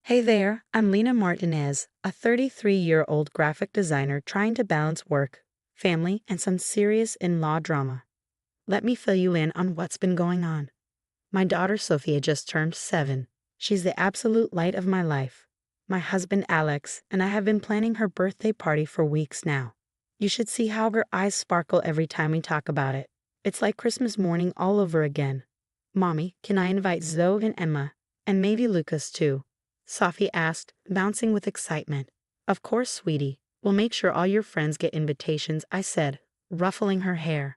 Hey there, I'm Lena Martinez, a 33-year-old graphic designer trying to balance work, family, and some serious in-law drama. Let me fill you in on what's been going on. My daughter Sophia just turned 7. She's the absolute light of my life. My husband Alex and I have been planning her birthday party for weeks now. You should see how her eyes sparkle every time we talk about it. It's like Christmas morning all over again. Mommy, can I invite Zoe and Emma, and maybe Lucas too? Sophie asked, bouncing with excitement. Of course, sweetie. We'll make sure all your friends get invitations, I said, ruffling her hair.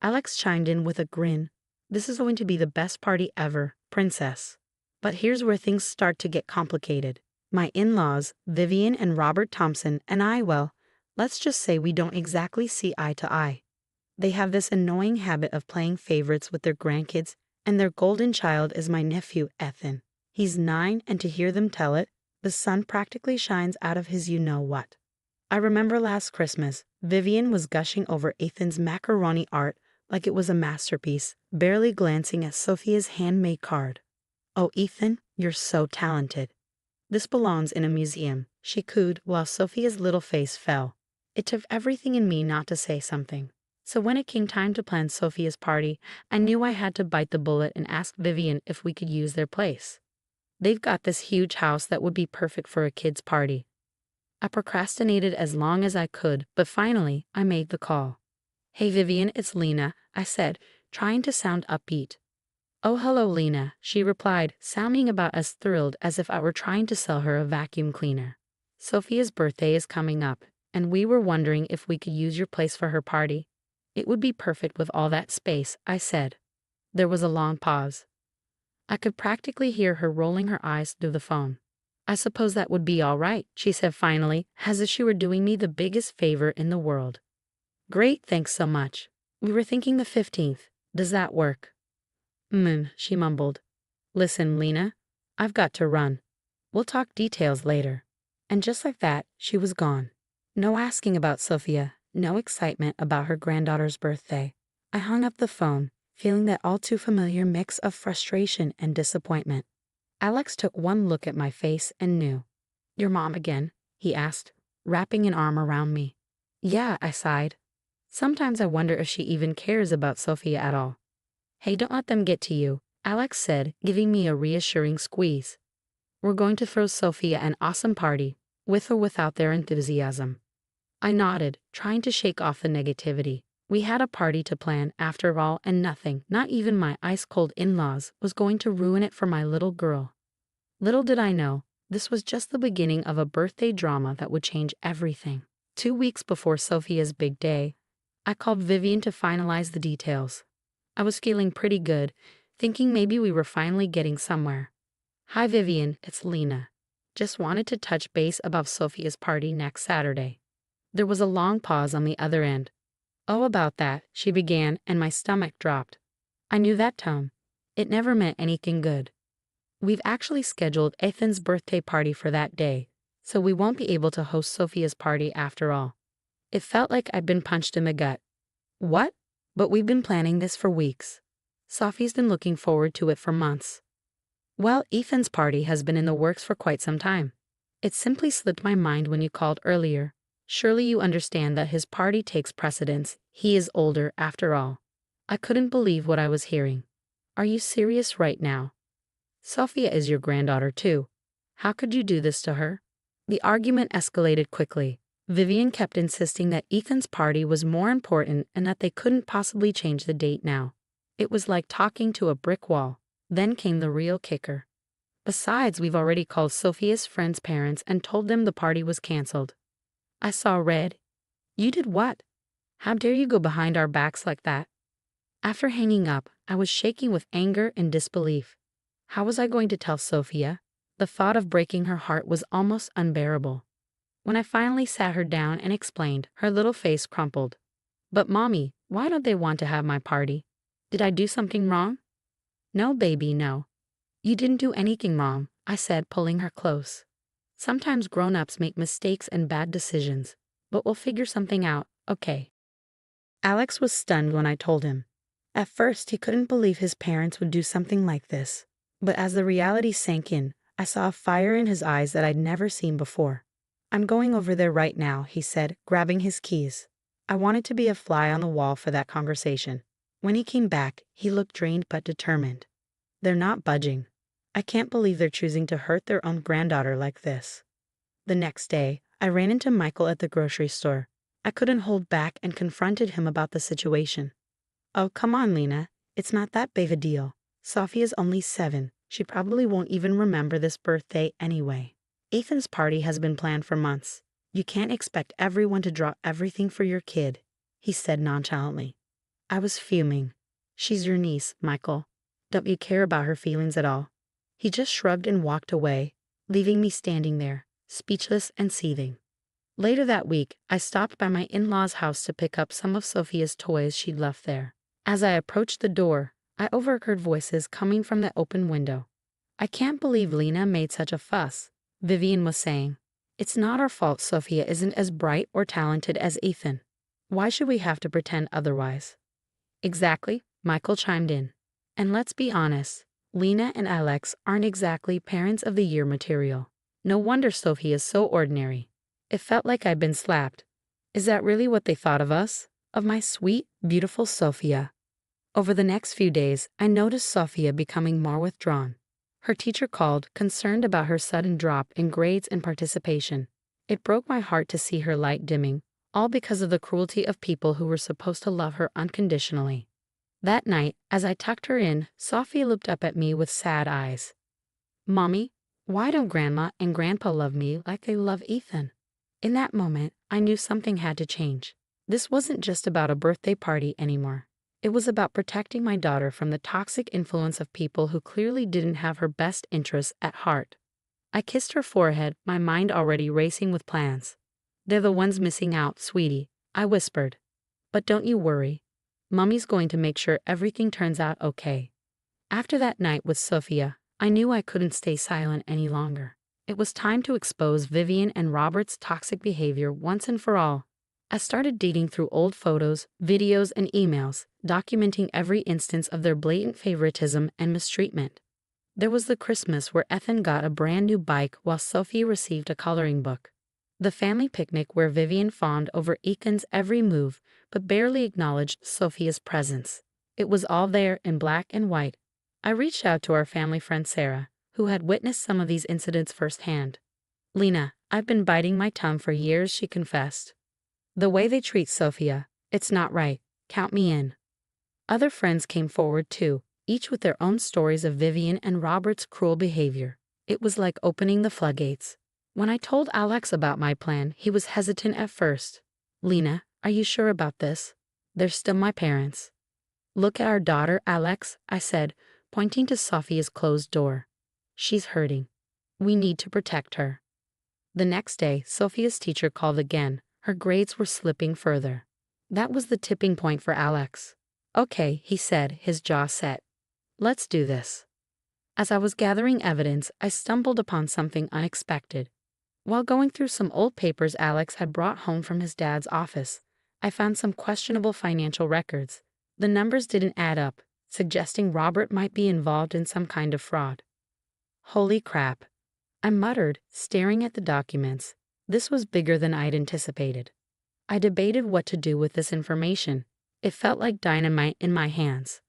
Alex chimed in with a grin. This is going to be the best party ever, princess. But here's where things start to get complicated. My in-laws, Vivian and Robert Thompson, and I, well, let's just say we don't exactly see eye to eye. They have this annoying habit of playing favorites with their grandkids, and their golden child is my nephew, Ethan. He's 9, and to hear them tell it, the sun practically shines out of his you-know-what. I remember last Christmas, Vivian was gushing over Ethan's macaroni art like it was a masterpiece, barely glancing at Sophia's handmade card. "Oh, Ethan, you're so talented. This belongs in a museum," she cooed while Sophia's little face fell. It took everything in me not to say something. So when it came time to plan Sophia's party, I knew I had to bite the bullet and ask Vivian if we could use their place. They've got this huge house that would be perfect for a kid's party. I procrastinated as long as I could, but finally, I made the call. "Hey Vivian, it's Lena," I said, trying to sound upbeat. "Oh, hello Lena," she replied, sounding about as thrilled as if I were trying to sell her a vacuum cleaner. "Sophia's birthday is coming up, and we were wondering if we could use your place for her party. It would be perfect with all that space," I said. There was a long pause. I could practically hear her rolling her eyes through the phone. "I suppose that would be all right," she said finally, as if she were doing me the biggest favor in the world. "Great, thanks so much. We were thinking the 15th. Does that work?" She mumbled. "Listen, Lena, I've got to run. We'll talk details later." And just like that, she was gone. No asking about Sophia, no excitement about her granddaughter's birthday. I hung up the phone, feeling that all too familiar mix of frustration and disappointment. Alex took one look at my face and knew. "Your mom again?" he asked, wrapping an arm around me. "Yeah," I sighed. Sometimes I wonder if she even cares about Sophia at all. "Hey, don't let them get to you," Alex said, giving me a reassuring squeeze. "We're going to throw Sophia an awesome party, with or without their enthusiasm." I nodded, trying to shake off the negativity. We had a party to plan, after all, and nothing, not even my ice-cold in-laws, was going to ruin it for my little girl. Little did I know, this was just the beginning of a birthday drama that would change everything. 2 weeks before Sophia's big day, I called Vivian to finalize the details. I was feeling pretty good, thinking maybe we were finally getting somewhere. "Hi Vivian, it's Lena. Just wanted to touch base about Sophia's party next Saturday." There was a long pause on the other end. "Oh, about that," she began, and my stomach dropped. I knew that tone. It never meant anything good. "We've actually scheduled Ethan's birthday party for that day, so we won't be able to host Sophia's party after all." It felt like I'd been punched in the gut. "What?" "But we've been planning this for weeks. Sophie's been looking forward to it for months." "Well, Ethan's party has been in the works for quite some time. It simply slipped my mind when you called earlier. Surely you understand that his party takes precedence. He is older, after all." I couldn't believe what I was hearing. "Are you serious right now? Sophia is your granddaughter too. How could you do this to her?" The argument escalated quickly. Vivian kept insisting that Ethan's party was more important and that they couldn't possibly change the date now. It was like talking to a brick wall. Then came the real kicker. "Besides, we've already called Sophia's friends' parents and told them the party was canceled." I saw red. "You did what? How dare you go behind our backs like that?" After hanging up, I was shaking with anger and disbelief. How was I going to tell Sophia? The thought of breaking her heart was almost unbearable. When I finally sat her down and explained, her little face crumpled. "But Mommy, why don't they want to have my party? Did I do something wrong?" "No, baby, no. You didn't do anything wrong," I said, pulling her close. "Sometimes grown-ups make mistakes and bad decisions, but we'll figure something out, okay?" Alex was stunned when I told him. At first, he couldn't believe his parents would do something like this. But as the reality sank in, I saw a fire in his eyes that I'd never seen before. "I'm going over there right now," he said, grabbing his keys. I wanted to be a fly on the wall for that conversation. When he came back, he looked drained but determined. "They're not budging. I can't believe they're choosing to hurt their own granddaughter like this." The next day, I ran into Michael at the grocery store. I couldn't hold back and confronted him about the situation. "Oh, come on, Lena. It's not that big a deal. Sophia's only 7. She probably won't even remember this birthday anyway. Ethan's party has been planned for months. You can't expect everyone to draw everything for your kid," he said nonchalantly. I was fuming. "She's your niece, Michael. Don't you care about her feelings at all?" He just shrugged and walked away, leaving me standing there, speechless and seething. Later that week, I stopped by my in-laws' house to pick up some of Sophia's toys she'd left there. As I approached the door, I overheard voices coming from the open window. "I can't believe Lena made such a fuss," Vivian was saying. "It's not our fault Sophia isn't as bright or talented as Ethan. Why should we have to pretend otherwise?" "Exactly," Michael chimed in. "And let's be honest, Lena and Alex aren't exactly Parents of the Year material. No wonder Sophie is so ordinary." It felt like I'd been slapped. Is that really what they thought of us? Of my sweet, beautiful Sophia? Over the next few days, I noticed Sophia becoming more withdrawn. Her teacher called, concerned about her sudden drop in grades and participation. It broke my heart to see her light dimming, all because of the cruelty of people who were supposed to love her unconditionally. That night, as I tucked her in, Sophia looked up at me with sad eyes. "Mommy, why don't Grandma and Grandpa love me like they love Ethan?" In that moment, I knew something had to change. This wasn't just about a birthday party anymore. It was about protecting my daughter from the toxic influence of people who clearly didn't have her best interests at heart. I kissed her forehead, my mind already racing with plans. "They're the ones missing out, sweetie," I whispered. "But don't you worry. Mommy's going to make sure everything turns out okay." After that night with Sophia, I knew I couldn't stay silent any longer. It was time to expose Vivian and Robert's toxic behavior once and for all. I started digging through old photos, videos, and emails, documenting every instance of their blatant favoritism and mistreatment. There was the Christmas where Ethan got a brand new bike while Sophie received a coloring book. The family picnic where Vivian fawned over Ethan's every move but barely acknowledged Sophia's presence. It was all there in black and white. I reached out to our family friend Sarah, who had witnessed some of these incidents firsthand. "Lena, I've been biting my tongue for years," she confessed. "The way they treat Sophia, it's not right. Count me in." Other friends came forward too, each with their own stories of Vivian and Robert's cruel behavior. It was like opening the floodgates. When I told Alex about my plan, he was hesitant at first. "Lena, are you sure about this? They're still my parents." "Look at our daughter, Alex," I said, pointing to Sophia's closed door. "She's hurting. We need to protect her." The next day, Sophia's teacher called again. Her grades were slipping further. That was the tipping point for Alex. "Okay," he said, his jaw set. "Let's do this." As I was gathering evidence, I stumbled upon something unexpected. While going through some old papers Alex had brought home from his dad's office, I found some questionable financial records. The numbers didn't add up, suggesting Robert might be involved in some kind of fraud. "Holy crap," I muttered, staring at the documents. This was bigger than I'd anticipated. I debated what to do with this information. It felt like dynamite in my hands.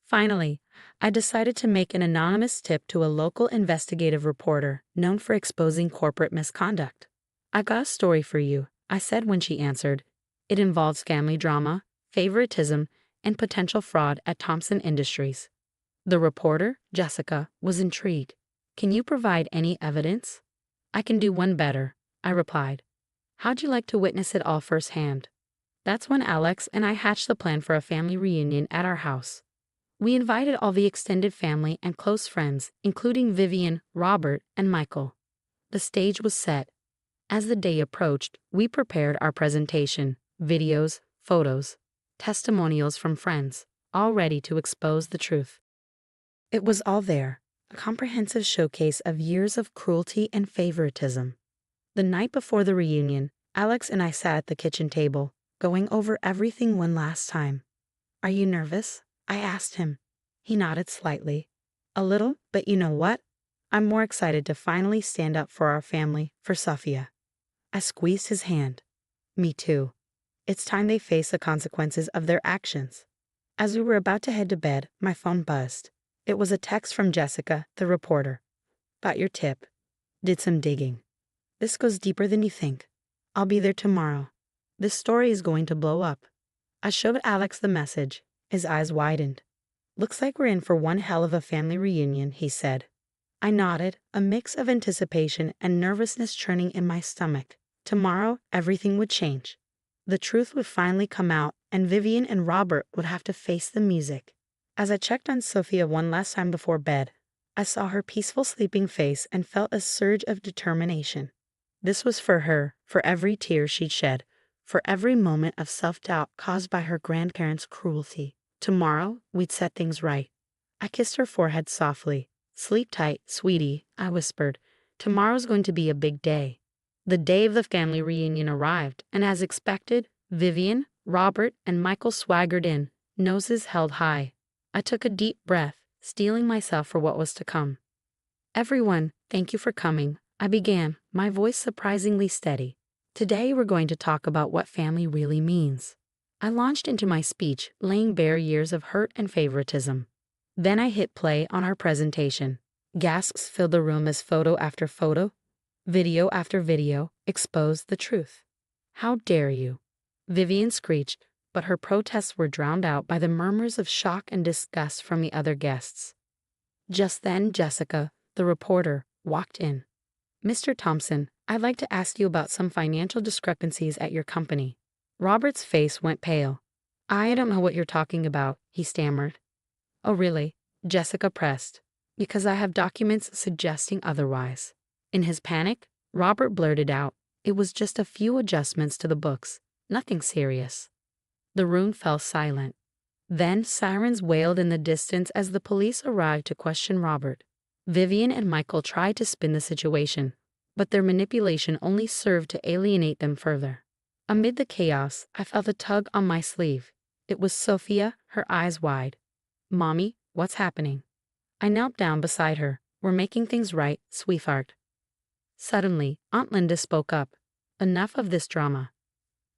Finally, I decided to make an anonymous tip to a local investigative reporter known for exposing corporate misconduct. "I got a story for you," I said when she answered. "It involves family drama, favoritism, and potential fraud at Thompson Industries." The reporter, Jessica, was intrigued. "Can you provide any evidence?" "I can do one better," I replied. "How'd you like to witness it all firsthand?" That's when Alex and I hatched the plan for a family reunion at our house. We invited all the extended family and close friends, including Vivian, Robert, and Michael. The stage was set. As the day approached, we prepared our presentation, videos, photos, testimonials from friends, all ready to expose the truth. It was all there, a comprehensive showcase of years of cruelty and favoritism. The night before the reunion, Alex and I sat at the kitchen table, going over everything one last time. "Are you nervous?" I asked him. He nodded slightly. "A little, but you know what? I'm more excited to finally stand up for our family, for Sophia. I squeezed his hand. Me too. It's time they face the consequences of their actions. As we were about to head to bed, my phone buzzed. It was a text from Jessica, the reporter. Got your tip. Did some digging. This goes deeper than you think. I'll be there tomorrow. This story is going to blow up. I showed Alex the message. His eyes widened. Looks like we're in for one hell of a family reunion, he said. I nodded, a mix of anticipation and nervousness churning in my stomach. Tomorrow, everything would change. The truth would finally come out, and Vivian and Robert would have to face the music. As I checked on Sophia one last time before bed, I saw her peaceful sleeping face and felt a surge of determination. This was for her, for every tear she'd shed, for every moment of self-doubt caused by her grandparents' cruelty. Tomorrow, we'd set things right. I kissed her forehead softly. Sleep tight, sweetie, I whispered. Tomorrow's going to be a big day. The day of the family reunion arrived, and as expected, Vivian, Robert, and Michael swaggered in, noses held high. I took a deep breath, steeling myself for what was to come. Everyone, thank you for coming, I began, my voice surprisingly steady. Today we're going to talk about what family really means. I launched into my speech, laying bare years of hurt and favoritism. Then I hit play on our presentation. Gasps filled the room as photo after photo, video after video, exposed the truth. How dare you? Vivian screeched, but her protests were drowned out by the murmurs of shock and disgust from the other guests. Just then Jessica, the reporter, walked in. Mr. Thompson, I'd like to ask you about some financial discrepancies at your company. Robert's face went pale. I don't know what you're talking about, he stammered. Oh really? Jessica pressed. Because I have documents suggesting otherwise. In his panic, Robert blurted out, it was just a few adjustments to the books, nothing serious. The room fell silent. Then sirens wailed in the distance as the police arrived to question Robert. Vivian and Michael tried to spin the situation, but their manipulation only served to alienate them further. Amid the chaos, I felt a tug on my sleeve. It was Sophia, her eyes wide. Mommy, what's happening? I knelt down beside her. We're making things right, sweetheart. Suddenly, Aunt Linda spoke up. Enough of this drama.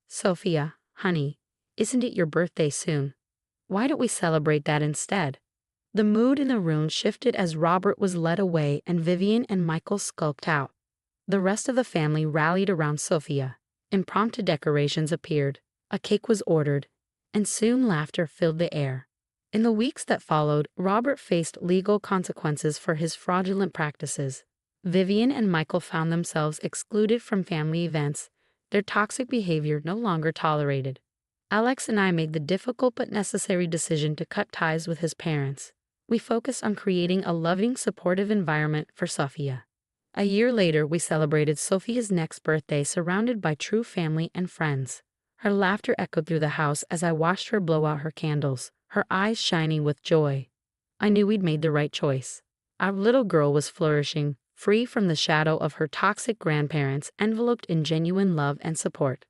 Sophia, honey, isn't it your birthday soon? Why don't we celebrate that instead? The mood in the room shifted as Robert was led away and Vivian and Michael skulked out. The rest of the family rallied around Sophia. Impromptu decorations appeared, a cake was ordered, and soon laughter filled the air. In the weeks that followed, Robert faced legal consequences for his fraudulent practices. Vivian and Michael found themselves excluded from family events, their toxic behavior no longer tolerated. Alex and I made the difficult but necessary decision to cut ties with his parents. We focused on creating a loving, supportive environment for Sophia. A year later, we celebrated Sophia's next birthday surrounded by true family and friends. Her laughter echoed through the house as I watched her blow out her candles, her eyes shining with joy. I knew we'd made the right choice. Our little girl was flourishing, free from the shadow of her toxic grandparents, enveloped in genuine love and support.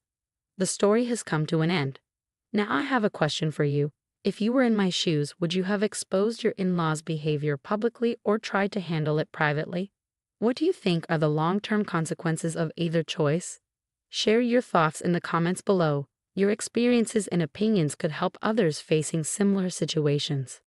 The story has come to an end. Now I have a question for you. If you were in my shoes, would you have exposed your in-laws' behavior publicly or tried to handle it privately? What do you think are the long-term consequences of either choice? Share your thoughts in the comments below. Your experiences and opinions could help others facing similar situations.